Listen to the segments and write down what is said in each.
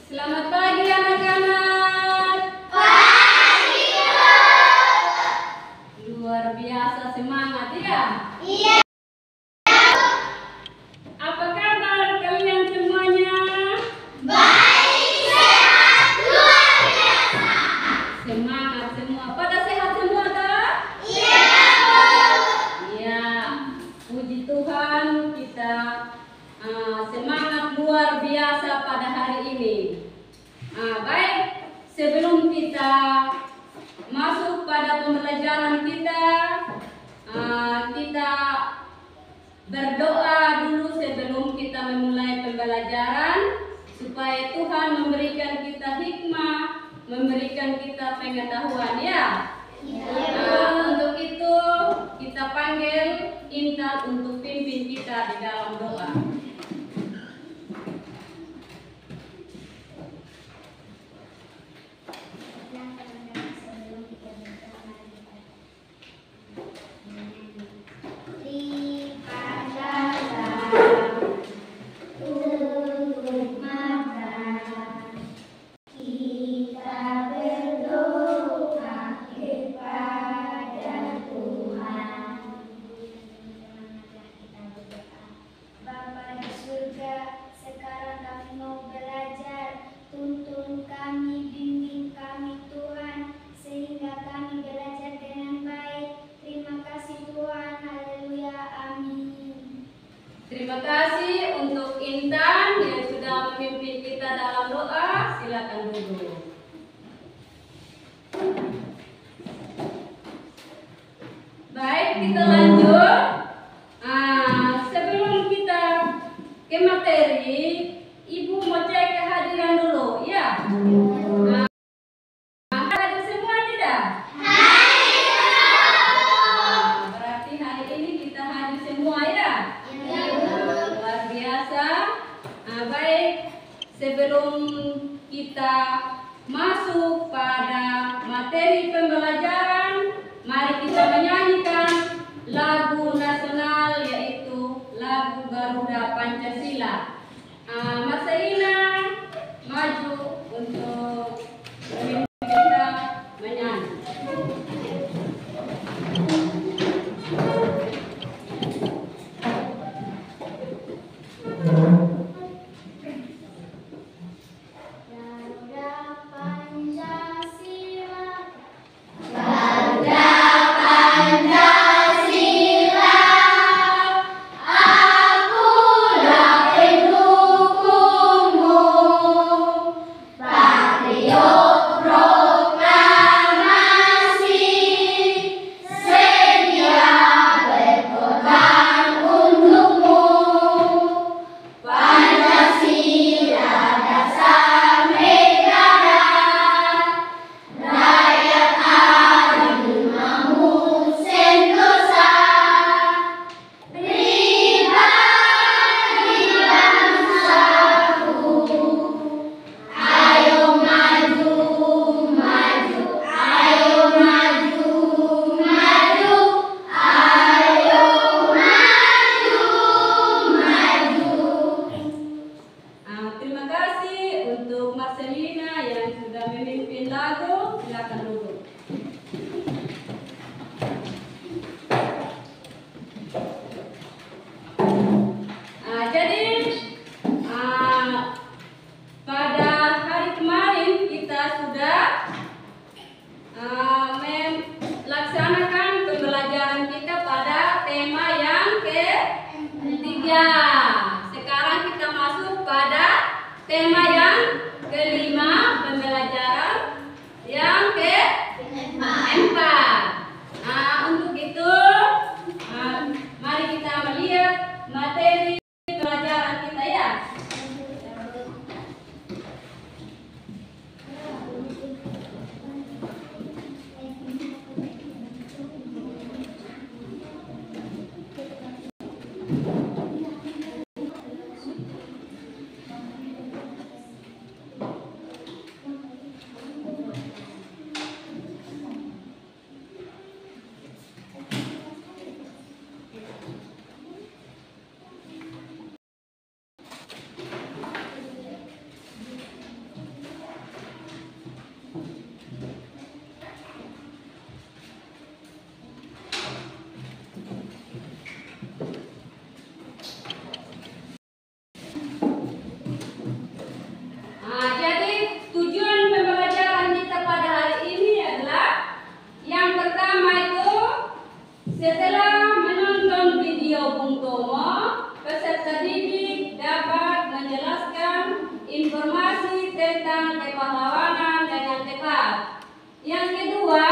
Selamat pagi anak-anak. Pagi, Bu. Luar biasa semangat ya? Iya. Apa kabar kalian semuanya? Baik, sehat, luar biasa. Semangat semua. Pada sehat semua tak? Iya, Bu. Iya. Puji Tuhan kita semangat luar biasa pada hari ini. Baik, sebelum kita masuk pada pembelajaran kita, kita berdoa dulu sebelum kita memulai pembelajaran supaya Tuhan memberikan kita hikmah, memberikan kita pengetahuan ya. Untuk itu kita panggil Intan untuk pimpin kita di dalam doa. Terima kasih untuk Intan yang sudah memimpin kita dalam doa. Silakan duduk. Baik, kita lanjut. Sebelum kita ke materi, Ibu mau cek kehadiran dulu, ya. Hadir semua tidak? Berarti hari ini kita hadir semua ya. Luar biasa. Baik, sebelum kita masuk pada materi pembelajaran, mari kita menyanyikan lagu nasional yaitu lagu Garuda Pancasila. Marcelina maju untuk memimpin kita menyanyi. Terima kasih untuk Marcelina yang sudah memimpin lagu. Silakan duduk. Jadi pada hari kemarin kita sudah melaksanakan pembelajaran kita pada tema yang ketiga. Sekarang kita masuk pada tema yang kelima, pembelajaran yang keempat. Untuk itu, mari kita melihat materi pelajaran kita ya. Jadi tujuan pembelajaran kita pada hari ini adalah yang pertama itu setelah menonton video Bung Tomo, peserta didik dapat menjelaskan informasi tentang kepahlawanan dengan tepat. Yang kedua,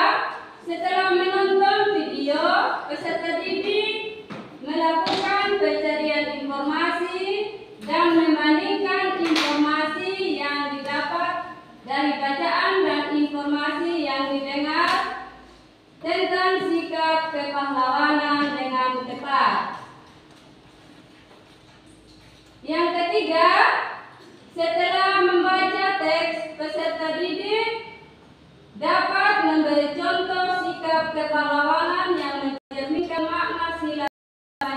setelah menonton video, peserta didik melakukan pencarian informasi dan membandingkan informasi yang didapat dari bacaan dan informasi yang didengar tentang sikap kepahlawanan dengan tepat. Yang ketiga, setelah membaca teks, peserta didik dapat memberi contoh sikap kepahlawanan yang mencerminkan makna sila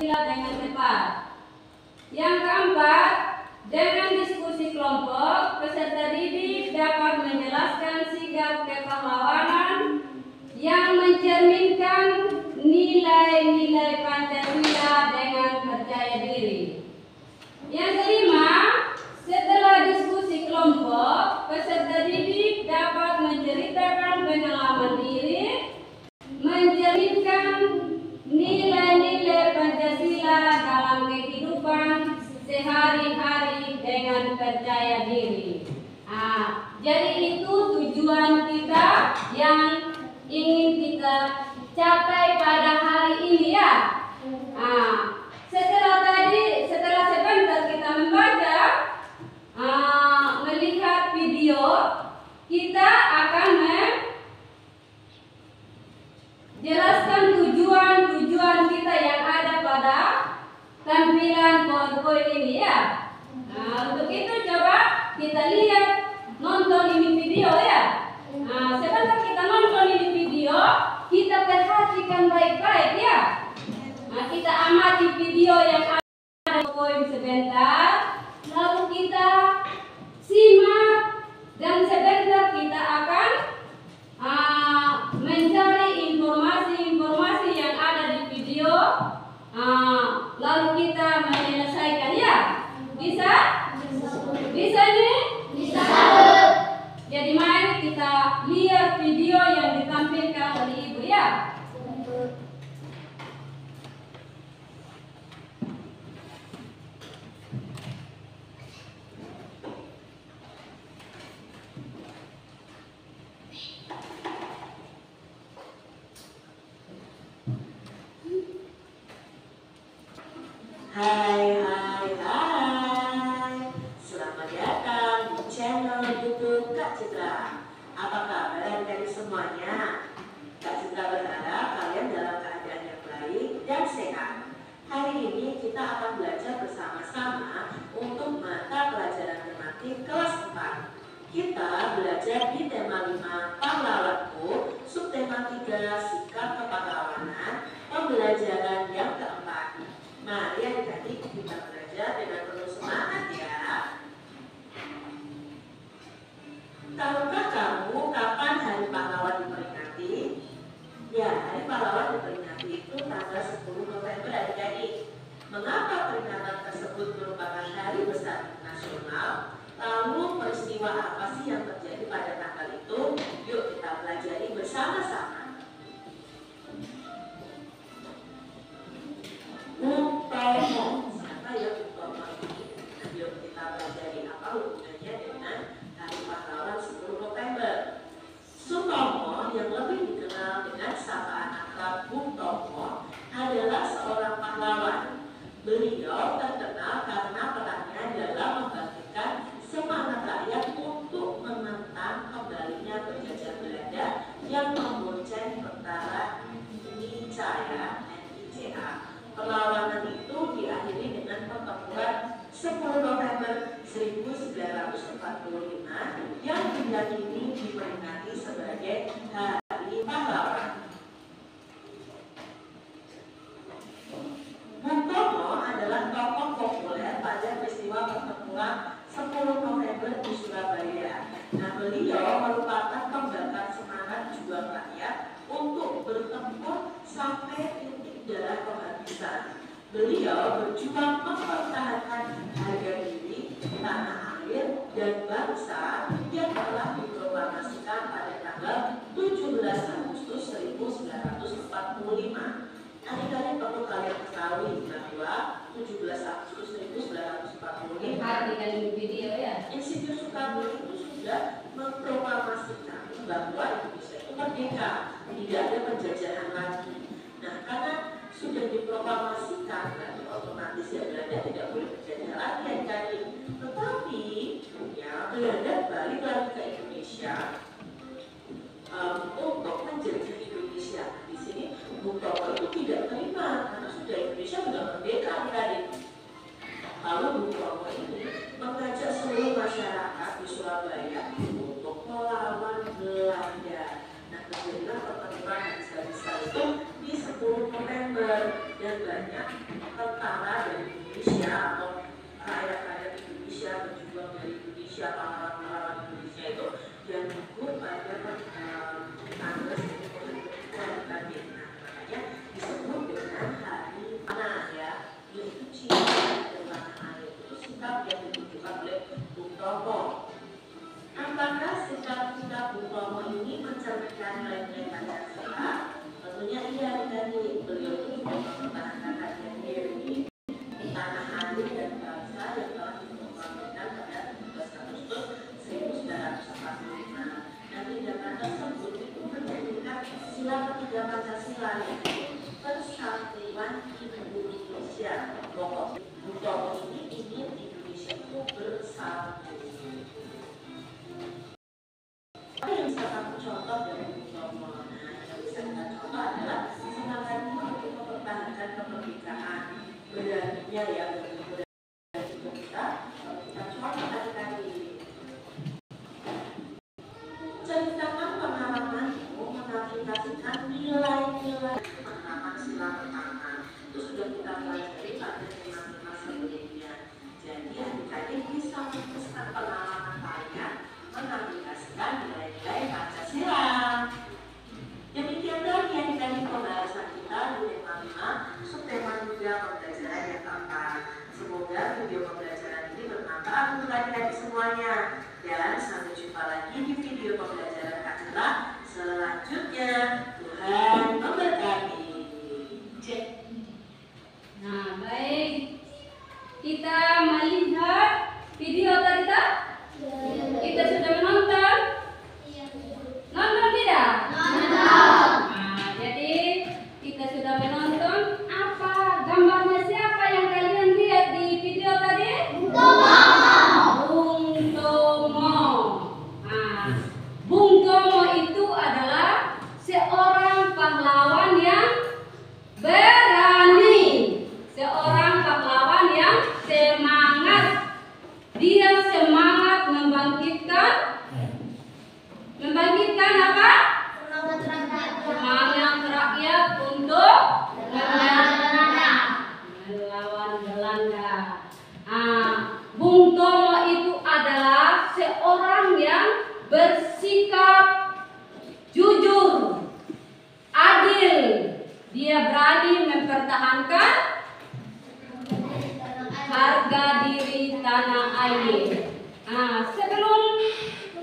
dengan tepat. Yang keempat, dengan diskusi kelompok, peserta didik dapat menjelaskan sikap kepahlawanan yang mencerminkan nilai-nilai Pancasila dengan percaya diri. Yang kelima, setelah diskusi kelompok, peserta didik dapat menceritakan pengalaman diri, mencerminkan nilai-nilai Pancasila dalam kehidupan sehari-hari dengan percaya diri. Jadi itu tujuan kita yang ingin kita capai pada hari ini ya. Setelah sebentar kita membaca, melihat video, kita akan menjelaskan tujuan kita yang ada pada tampilan PowerPoint ini ya. Untuk itu coba kita lihat, nonton ini video ya. Sebentar kita nonton ini video, kita perhatikan baik-baik ya. Kita amati video yang ada PowerPoint sebentar, lalu kita simak dan sebentar kita akan mencari informasi-informasi yang ada di video, lalu kita menyelesaikan ya. Bisa? Bisa nih? Bisa. Jadi mari kita lihat video yang ditampilkan oleh Ibu ya. Hai, selamat datang di channel YouTube Kak Citra. Apa kabar dari semuanya? Kak Citra berharap kalian dalam keadaan yang baik dan sehat. Hari ini kita akan belajar bersama-sama untuk mata pelajaran tematik kelas 4. Kita belajar di tema 5 Pahlawanku, subtema 3 Sikap Kepahlawanan, pembelajaran yang keempat. Mari adik-adik kita belajar dengan penuh semangat ya. Tahukah kamu kapan Hari Pahlawan diperingati? Ya, Hari Pahlawan diperingati itu tanggal 10 November adik-adik. Mengapa peringatan tersebut merupakan hari besar nasional? Lalu peristiwa apa sih yang terjadi pada tanggal itu? Yuk kita pelajari bersama-sama. Bung Tomo, siapa ya Bung Tomo ini? Yuk kita pelajari apa hubungannya dengan Hari Pahlawan 10 November. Sutomo yang lebih dikenal dengan sapaan akrab Bung Tomo adalah seorang pahlawan. Beliau terkenal karena perannya dalam membangkitkan semangat rakyat untuk menentang kembalinya penjajah Belanda yang membonceng tentara Nicaya NICA. Perlawanan itu diakhiri dengan pertempuran 10 November 1945 yang hingga kini diperingati sebagai Hari Pahlawan. Bung Tomo adalah tokoh populer pada peristiwa pertempuran 10 November di Surabaya. Nah, beliau merupakan pembakar semangat juang rakyat untuk bertempur sampai titik darah penghabisan. Beliau berjuang mempertahankan harga diri, tanah air, dan bangsa yang telah diproklamasikan pada tanggal 17 Agustus 1945. Adik-adik perlu kalian ketahui bahwa 17 Agustus 1945 video ya. Insinyur Soekarno itu sudah memproklamasikan bahwa Indonesia itu merdeka, tidak ada penjajahan lagi. Nah, karena sudah diproklamasikan, berarti otomatis ya Belanda tidak boleh berjajah lagi adik-adik. Tetapi ya Belanda balik lagi ke Indonesia untuk menjajah Indonesia. Di sini Bung Tomo itu tidak terima karena sudah Indonesia sudah merdeka adik-adik. Lalu Bung Tomo ini mengajak seluruh masyarakat di Surabaya untuk melawan Belanda. Nah, terjadilah pertempuran habis-habisan itu di 10 November dan banyak tentara dari Indonesia atau rakyat-rakyat Indonesia, pejuang dari Indonesia, pahlawan-pahlawan Indonesia itu yang gugur pada tanggal 10 November tadi. Nah, makanya disebut dengan hari panah ya, yaitu cinta dan tanah air. Itu sikap yang ditunjukkan oleh Bung Tomo. Apakah sikap-sikap Bung Tomo ini mencerminkan nilai-nilai Pancasila? Tentunya iya, dari beliau itu juga mempertahankan harga diri di tanah air dan bangsa yang telah diproklamasikan pada 17 Agustus 1945. Dan tindakan tersebut itu menjadikan sila ketiga Pancasila, yaitu persatuan Indonesia. Pokok Bung Tomo ini ingin Indonesia itu bersatu. Apa yang bisa kamu contoh dari Bung Tomo? Nah, yang bisa kita contoh adalah semangatnya untuk mempertahankan kemerdekaan, beraninya ya berani untuk kita contoh adik-adik. Ceritakan pengalamanmu mengaplikasikan nilai-nilai pengalaman sila pertama. Itu sudah kita pelajari pada tema-tema sebelumnya. Jadi adik-adik bisa meneruskan pengalaman kalian mengaplikasikan nilai-nilai Pancasila. Demikian lagi adik-adik pembahasan kita di tema 5, subtema 3 pembelajaran yang keempat. Semoga video pembelajaran ini bermanfaat untuk adik-adik semuanya. Dan sampai jumpa lagi di video pembelajaran Akila selanjutnya. Tuhan memberkati. Nah, baik. Kita melihat video tadi tak? Kita sudah menonton? Nonton tidak? Nah, jadi kita sudah menonton. Apa gambarnya siapa yang kalian lihat di video tadi? Bung Tomo. Nah, Bung Tomo itu adalah seorang pahlawan yang berani, seorang pahlawan yang semangat. Dia semangat membangkitkan apa? Semangat rakyat untuk melawan Belanda. Bung Tomo itu adalah seorang yang bersikap jujur, adil. Dia berani mempertahankan harga diri tanah air. Sebelum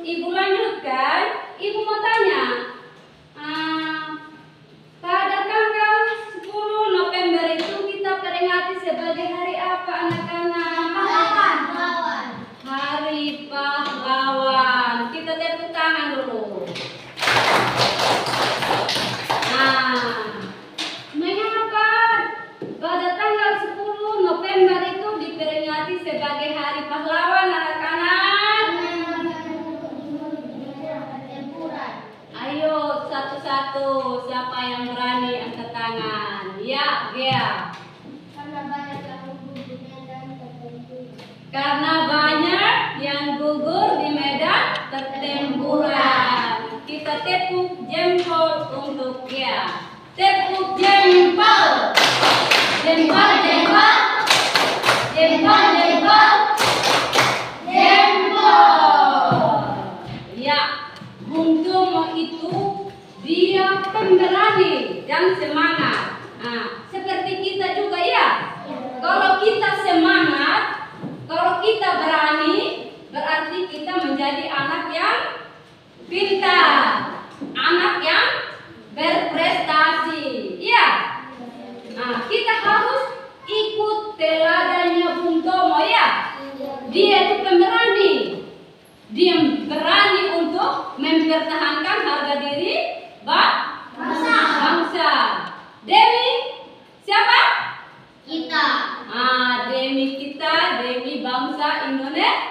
Ibu lanjutkan, Ibu mau tanya, pada tanggal 10 November itu kita peringati sebagai hari apa anak-anak? Pahlawan. Hari Pahlawan. Kita tepuk tangan dulu. Mengapa pada tanggal 10 November itu diperingati sebagai hari pahlawan anak-anak? Ayo satu-satu, siapa yang berani angkat tangan? Ya, Gea. Karena banyak yang gugur di medan pertempuran. Kita tepuk jempol untuk Gea. Tepuk jempol. Jempol, jempol. Jempol, jempol. Jempol. Ya, Bung Tomo itu dia pemberani dan semangat. Seperti kita juga ya. Kalau kita semangat, kalau kita berani, berarti berarti kita menjadi anak yang pintar, anak yang berprestasi. Iya. Nah, kita harus ikut teladannya Bung Tomo ya. Dia itu pemberani. Dia berani untuk mempertahankan harga diri bangsa. Demi siapa? Kita. Demi kita, demi bangsa Indonesia.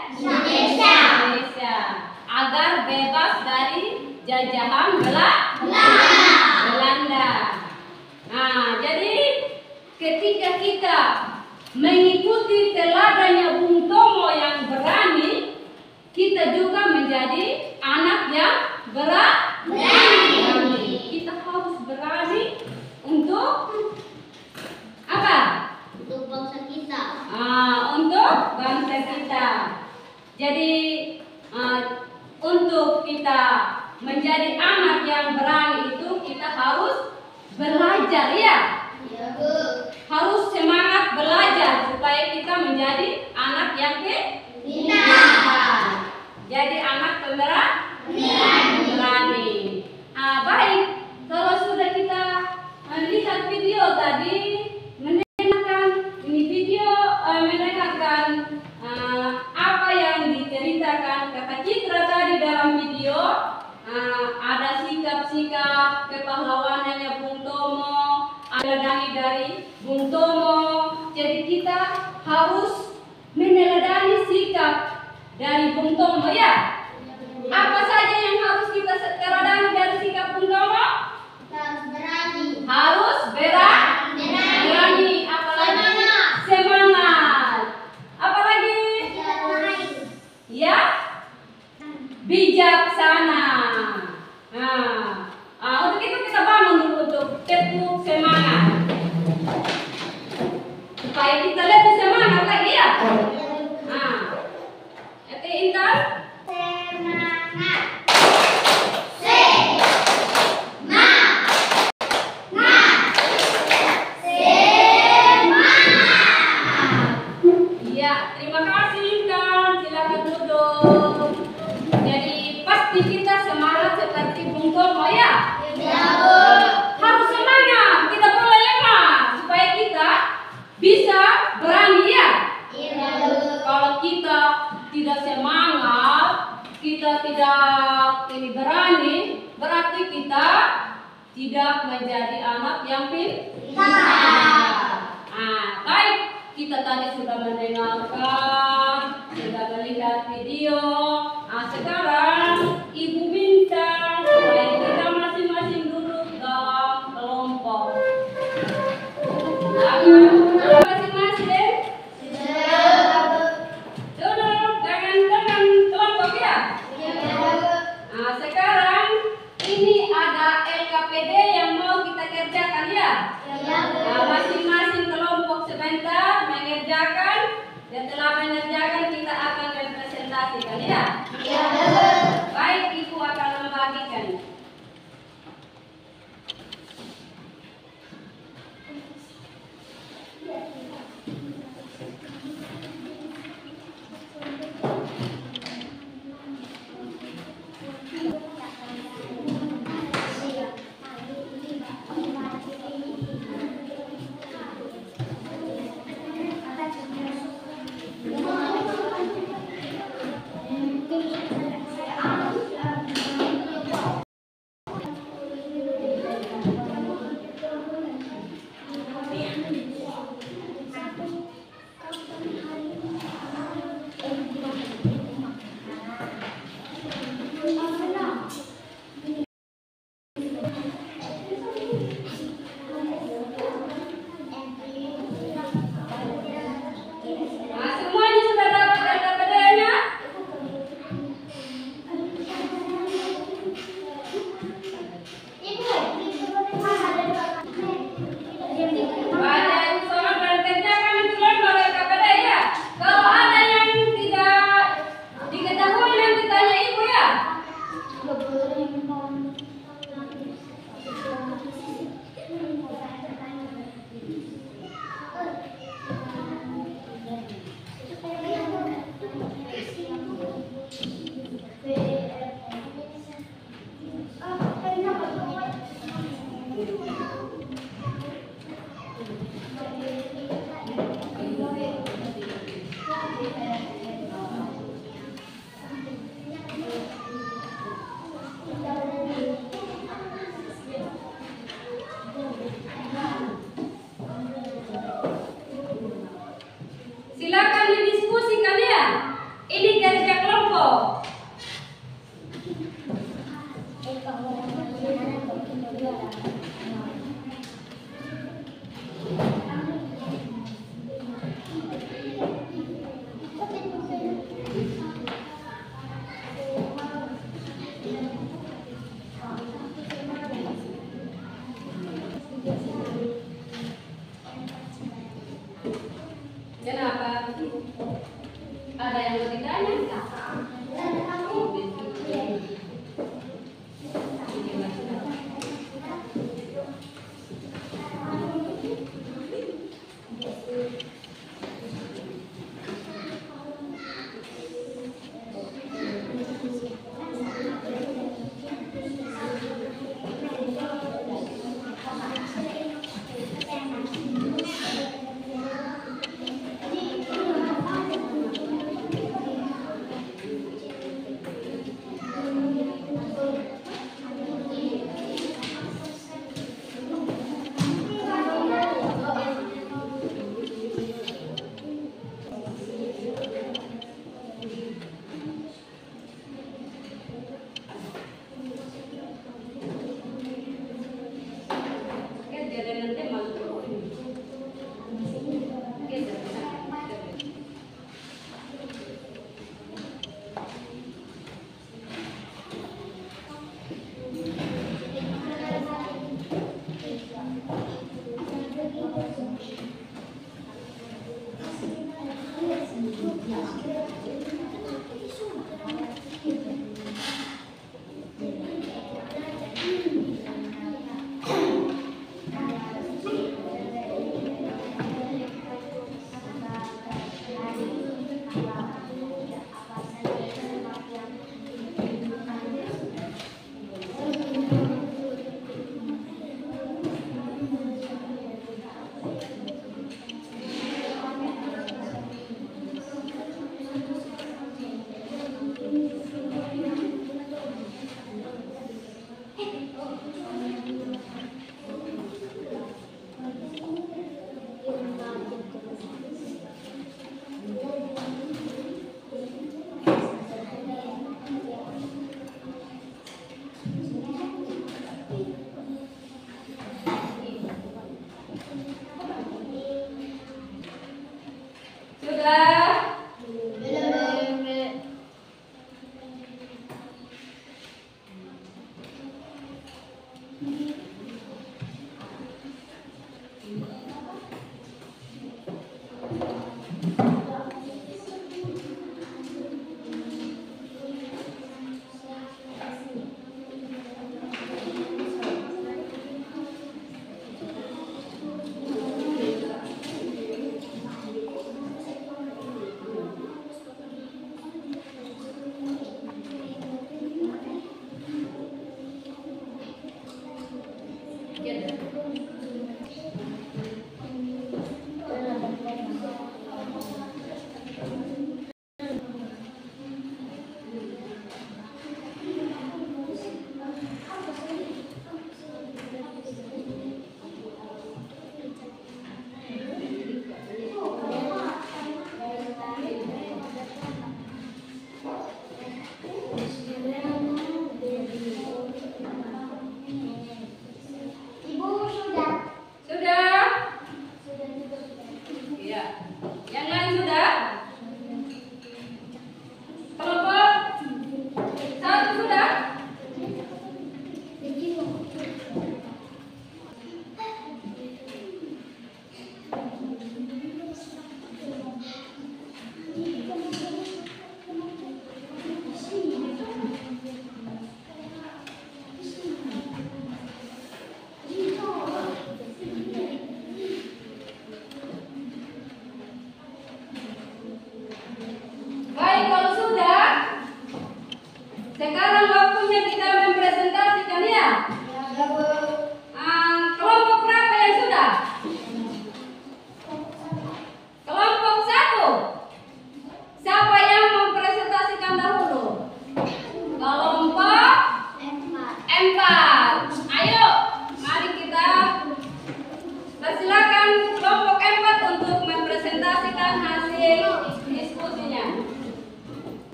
Agar bebas dari jajahan Belanda. Nah, jadi ketika kita mengikuti teladannya Bung Tomo yang berani, kita juga menjadi anak yang berani. Kita harus berani untuk apa? Untuk bangsa kita. Untuk bangsa kita. Jadi untuk kita menjadi anak yang berani itu kita harus belajar ya. Ya, Bu. Harus semangat belajar supaya kita menjadi anak yang Pintar. jadi anak pemberani. Baik, kalau sudah kita lihat video tadi, mendengarkan ini video, mendengarkan apa yang diceritakan Kakak Citra tadi dalam video, ada sikap-sikap kepahlawanannya Bung Tomo, ada dari Bung Tomo. Jadi kita harus meneladani sikap dari Bung Tomo ya. Apa saja yang harus kita teladani dari sikap Bung Tomo? Kita harus berani. Harus berani. Apalagi semangat. Apalagi ya bijaksana. Untuk itu kita bangun dulu untuk tepuk semangat supaya kita lebih semangat lagi ya. Oke, Intan. Semangat. Iya, terima kasih Intan. Silakan duduk. Jadi pasti kita semangat seperti Bung Tomo ya. Ya, Bu. Harus semangat, tidak boleh lemah supaya kita bisa berani ya. Ya, Bu. Kalau kita tidak semangat, kita tidak berani, berarti kita tidak menjadi anak yang pintar. Baik, kita tadi sudah mendengarkan, sudah melihat video. Sekarang Ibu minta supaya kita masing-masing duduk dalam kelompok. Masing-masing duduk dengan kelompok ya. Sekarang ini ada LKPD yang mau kita kerjakan ya. Masing-masing kelompok sebentar mengerjakan. Setelah mengerjakan kita akan representasikan ya. Baik, Ibu akan membagikan. Thank you. Kenapa? Ada yang mau ditanya?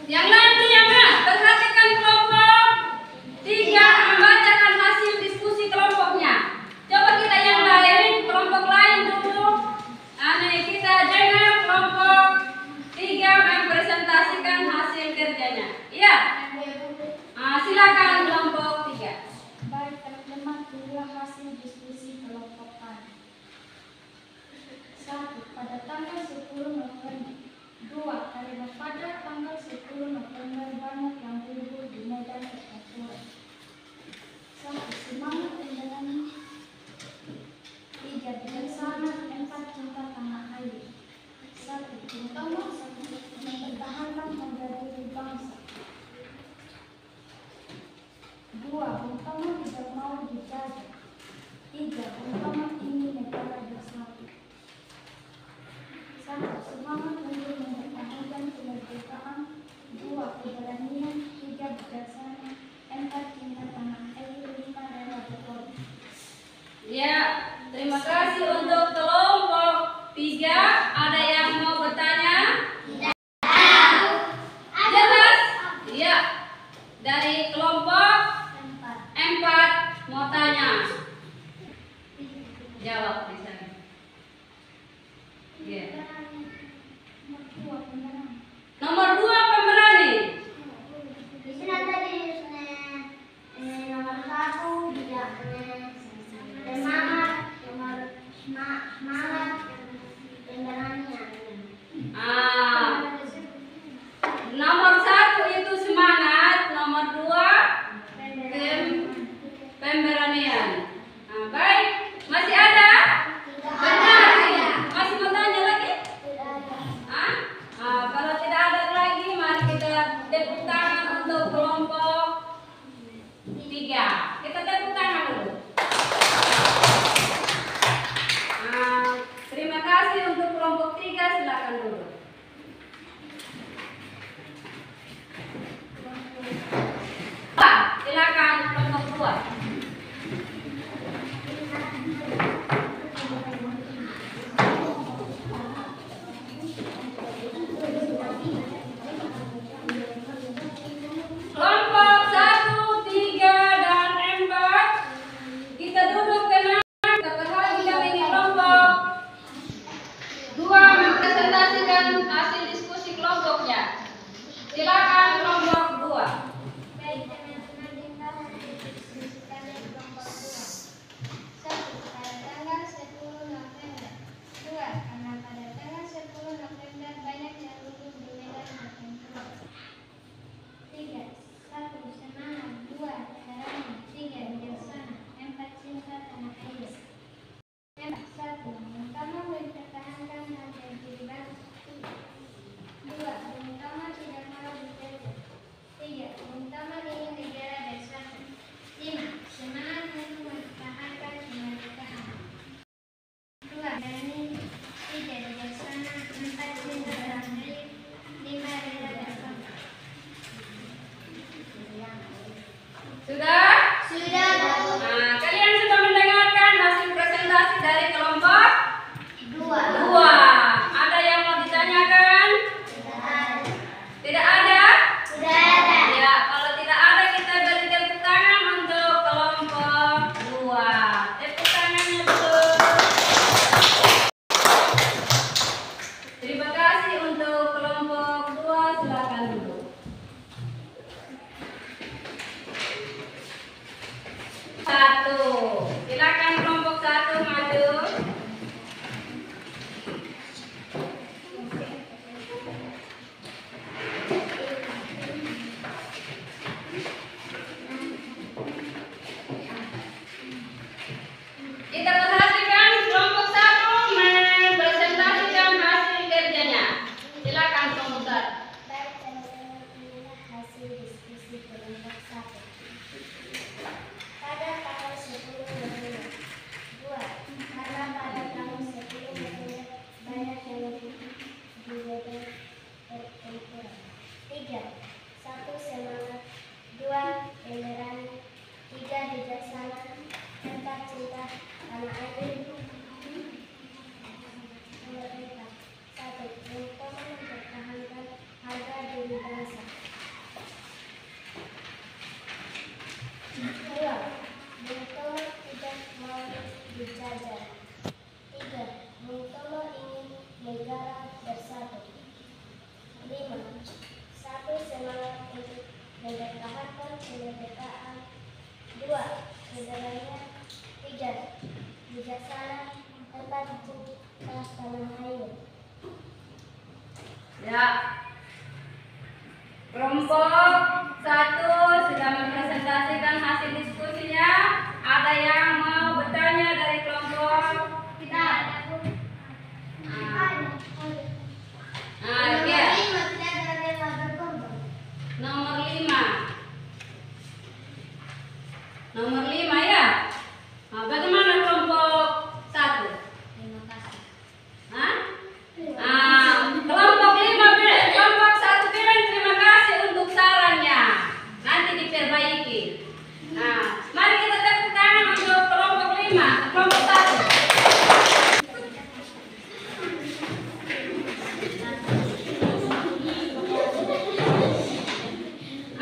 Yang lain yang mana? Perhatikan kelompok 3 membacakan hasil diskusi kelompoknya. Coba kita yang lain, kelompok lain dulu. Kita dengar kelompok 3 mempresentasikan hasil kerjanya. Iya. Silakan kelompok 3. Baik, teman-teman, inilah hasil diskusi kelompok kami. 1. Pada tanggal 10 November. 2. Karena pada tanggal 10 November banyak yang gugur di medan pertempuran. 1. Semangat menjalani. 3. Bijaksana. 4. Cinta tanah air. 1. Terutama mempertahankan harga diri bangsa. 2. Bung Tomo tidak mau dijajah. 3. Bung Tomo ingin negara bersatu. 1. Semangat untuk mempertahankan kemerdekaan. 2. Keberanian. 3. Bijaksana. 4. Cinta tanah air. 5. Rela berkorban. Ya, terima kasih untuk kelompok 3. Ada yang mau bertanya? Jelas? Iya. Dari kelompok 4 mau tanya. Jawab di sana. Iya. Nomor 2 pemberani. Di sini tadi nomor 1 tidak semangat, nomor semangat pemberanian. Nomor 1 itu semangat, nomor 2 pemberanian. Baik, masih ada? Benar. Masih mau tanya lagi? Kalau tidak ada lagi, mari kita tepuk tangan untuk kelompok 3. Kita tepuk tangan dulu. Terima kasih untuk kelompok 3. Silakan dulu. Silakan kelompok 2. Kelompok 1, 3, dan 4. Kita duduk tenang. Kita perhatikan ini kelompok 2 mempresentasikan hasil diskusi kelompoknya. Silakan kelompok 2. Baik, teman-teman, kita mendiskusikan kelompok 2. 1. Pada tanggal 10 November. 2. Karena pada tanggal 10 November banyak yang gugur di medan pertempuran. 3. 1. Semangat. 2. Keberanian. 3. Bijaksana. 4. Cinta tanah air. 1. Bung Tomo mempertahankan harga diri bangsa. 2. Bung Tomo tidak mau dijajah. 3. Bung Tomo ingin negara bersatu. 5. Semangat untuk mempertahankan kemerdekaan. 2. Berani. 3. Bijaksana. 4. Cinta tanah air. 5. Rela berkorban. Sudah? Sudah, Bu. Kalian sudah mendengarkan hasil presentasi dari kelompok 2. 2. Ada yang mau ditanyakan? Tidak ada? Sudah ada. Ya, kalau tidak ada kita beri tepuk tangan untuk kelompok 2. Tepuk tangannya dulu. Terima kasih untuk kelompok 2. Silakan dulu. Ya. Kelompok 1 sudah mempresentasikan hasil diskusinya. Ada yang mau bertanya dari kelompok kita? Ya. Nomor 5. Nomor 5 ya. Nah, bagaimana kelompok 1? Kelompok 5, kelompok 1 bilang terima kasih untuk sarannya. Nanti diperbaiki. Nah, mari kita tepuk tangan untuk kelompok 5, kelompok 1.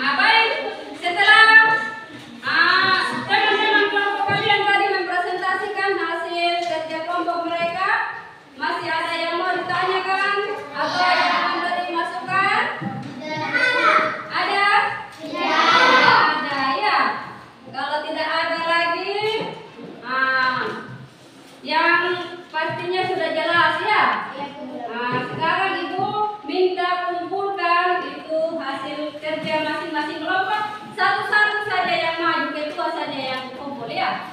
Baik, setelah teman-teman kelompok kalian tadi mempresentasikan hasil kerja kelompok mereka, masih ada yang mau ditanyakan atau ada yang memberi masukan? Ada? Ada ya. Kalau tidak ada lagi, yang pastinya sudah jelas ya. Sekarang Ibu minta kumpulkan itu hasil kerja masing-masing kelompok. Satu-satu saja yang maju, kedua saja yang kumpul ya.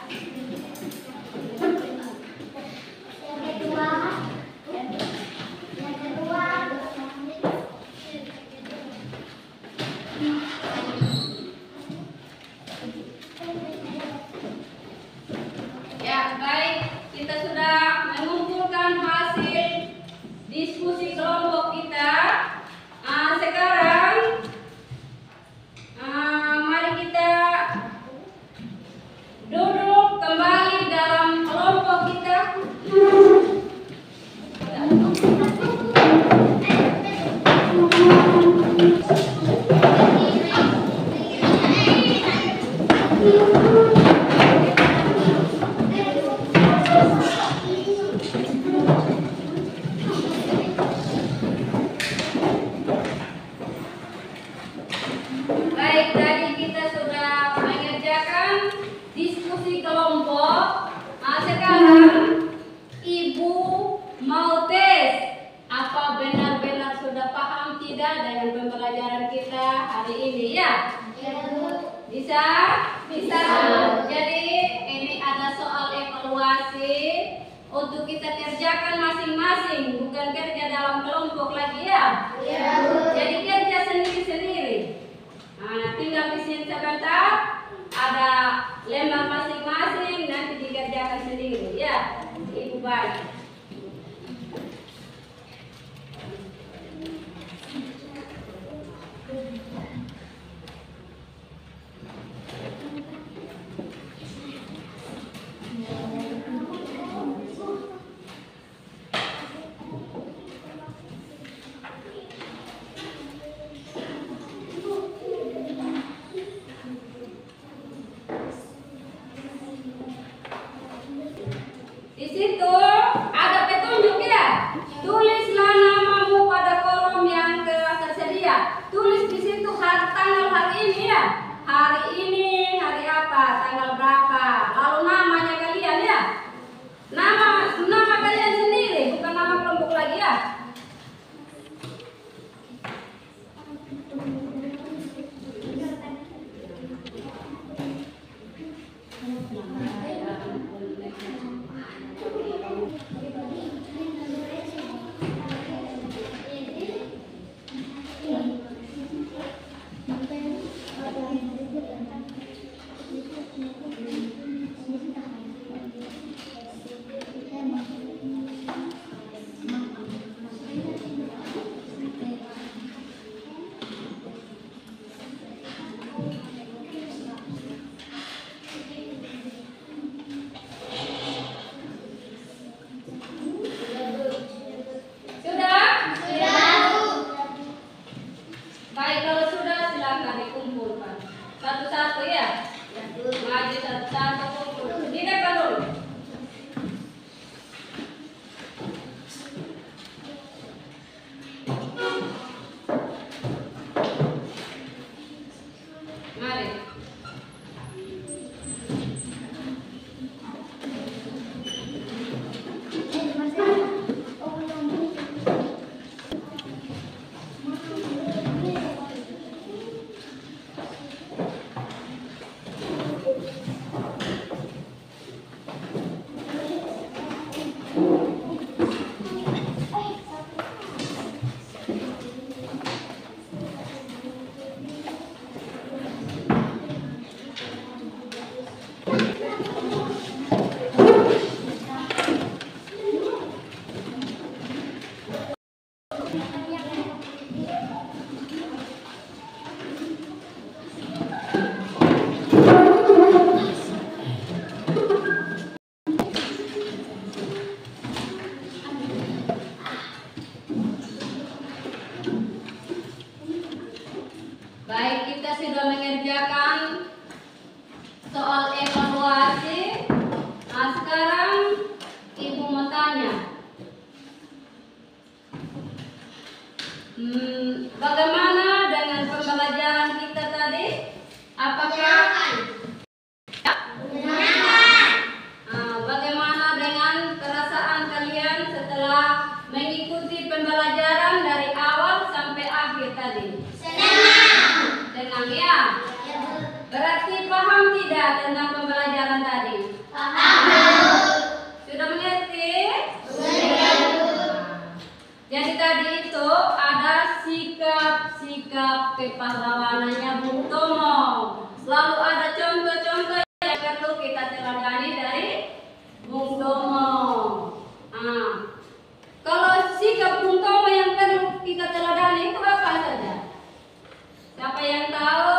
Ya, baik. Kita sudah mengumpulkan hasil diskusi kelompok kita. Sekarang mari kita duduk kembali dalam kelompok kita. Baik, tadi kita sudah mengerjakan diskusi kelompok. Sekarang Ibu mau tes apa benar-benar sudah paham tidak dengan pembelajaran kita hari ini ya? Bisa? Bisa. Jadi ini ada soal evaluasi untuk kita kerjakan masing-masing, bukan kerja dalam kelompok lagi ya? Jadi kerja sendiri-sendiri. Tinggal di sini sebentar, ada lembar masing-masing, nanti dikerjakan sendiri ya. Ibu baik. Di situ Bagaimana dengan pembelajaran kita tadi? Apakah bagaimana dengan perasaan kalian setelah mengikuti pembelajaran dari awal sampai akhir tadi? Senang ya? Berarti paham tidak tentang pembelajaran tadi? Sudah mengerti? Jadi tadi itu ada sikap-sikap kepahlawanannya Bung Tomo. Selalu ada contoh-contoh yang perlu kita teladani dari Bung Tomo. Kalau sikap Bung Tomo yang perlu kita teladani itu apa saja? Siapa yang tahu?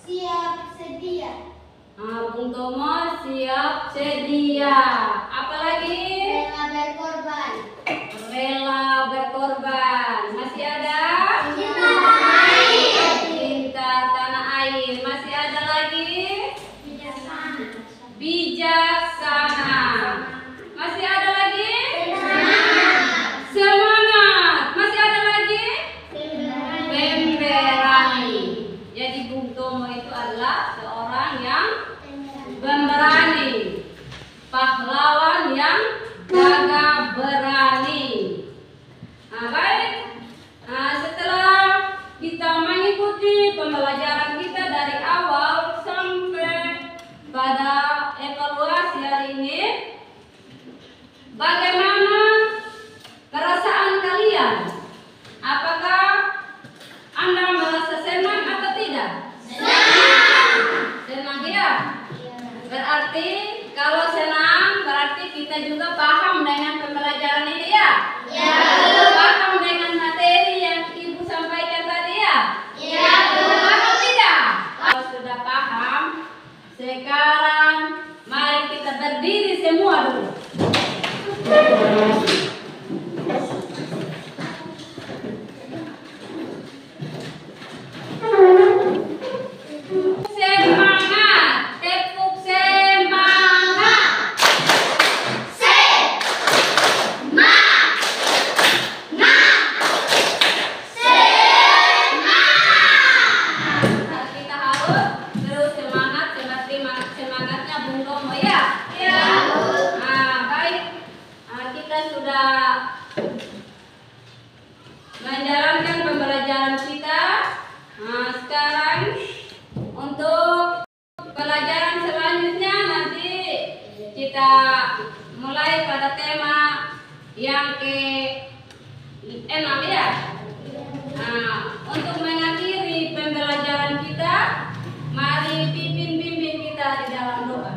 Siap sedia. Bung Tomo siap sedia. Apalagi? Rela berkorban. Rela berkorban. Masih ada? Cinta tanah air. Masih ada lagi? Bijaksana. Masih ada lagi? Semangat. Masih ada lagi? Pemberani. Jadi Bung Tomo itu adalah seorang yang pemberani, pahlawan yang gagah berani. Baik. Setelah kita mengikuti pembelajaran kita dari awal sampai pada evaluasi hari ini, bagaimana perasaan kalian? Apakah Anda merasa senang atau tidak? Senang ya? Berarti kalau senang berarti kita juga paham dengan pembelajaran ini ya? Paham dengan materi yang Ibu sampaikan tadi ya? Paham atau tidak? Kalau sudah paham, sekarang mari kita berdiri semua dulu. Semangat, tepuk semangat. Kita harus terus semangat seperti semangatnya Bung Tomo ya. Baik. Kita sudah menjalankan pembelajaran kita. Sekarang untuk pelajaran selanjutnya nanti kita mulai pada tema yang ke-6 ya. Untuk mengakhiri pembelajaran kita, mari pimpin bimbing kita di dalam doa.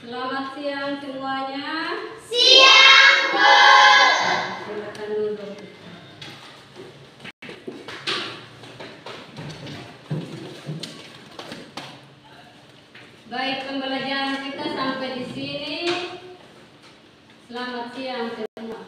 Selamat siang semuanya. Silakan duduk. Baik, pembelajaran kita sampai di sini. Selamat siang semua.